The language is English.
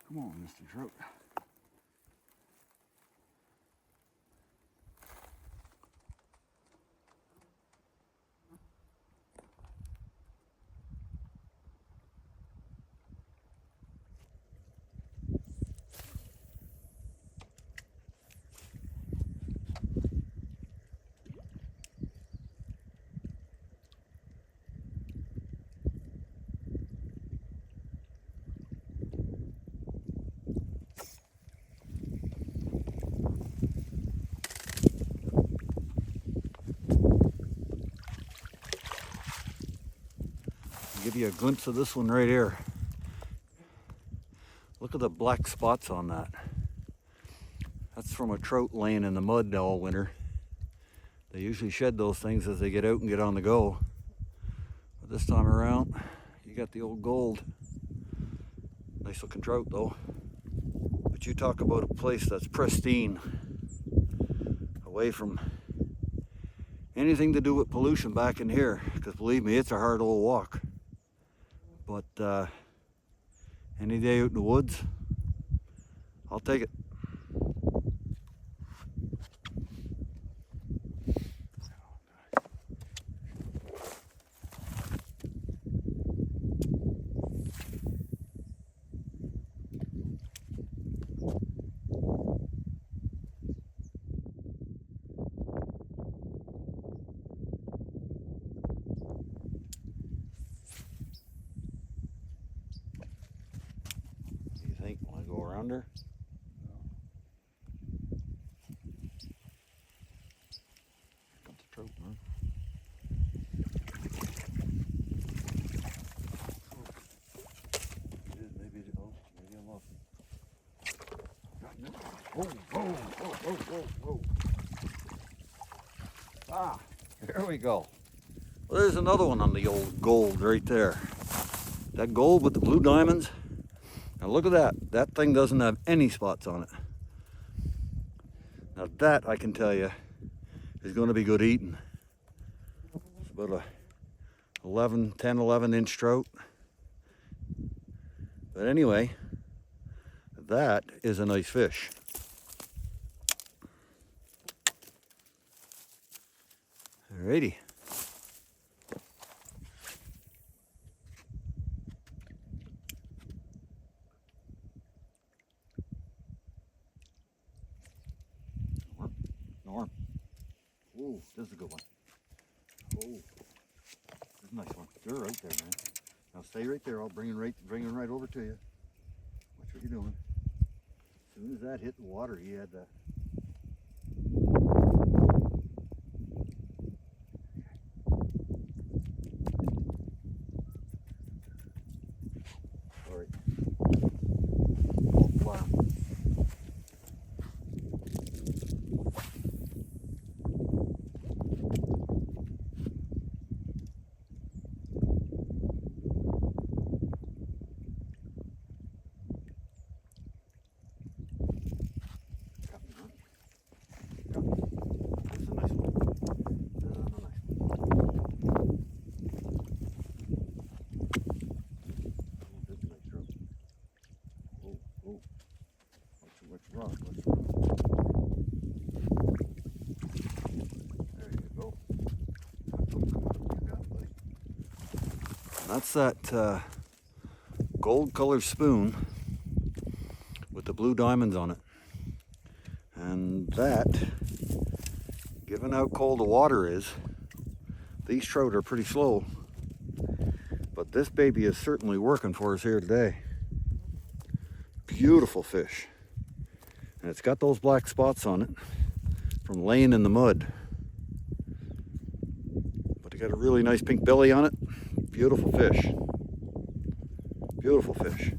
Come on, Mr. Trout. Give you a glimpse of this one right here. Look at the black spots on that. That's from a trout laying in the mud all winter. They usually shed those things as they get out and get on the go. But this time around, you got the old gold. Nice looking trout though. But you talk about a place that's pristine, away from anything to do with pollution back in here, because believe me, it's a hard old walk. But any day out in the woods, I'll take it. Want to go around her? Here comes the trout, man. It is, maybe I'm off. Whoa. Ah, there we go. Well, there's another one on the old gold right there. That gold with the blue diamonds. Now look at that. That thing doesn't have any spots on it. Now that, I can tell you, is going to be good eating. It's about a 10, 11 inch trout. But anyway, that is a nice fish. Alrighty. Norm. Oh, this is a good one. Oh, this is a nice one. You're right there, man. Now stay right there. I'll bring it right over to you. Watch what you're doing. As soon as that hit the water, he had that. Sorry. Oh, wow. That's that gold colored spoon with the blue diamonds on it. And that, given how cold the water is, these trout are pretty slow. But this baby is certainly working for us here today. Beautiful fish. And it's got those black spots on it from laying in the mud. But it got a really nice pink belly on it. Beautiful fish. Beautiful fish.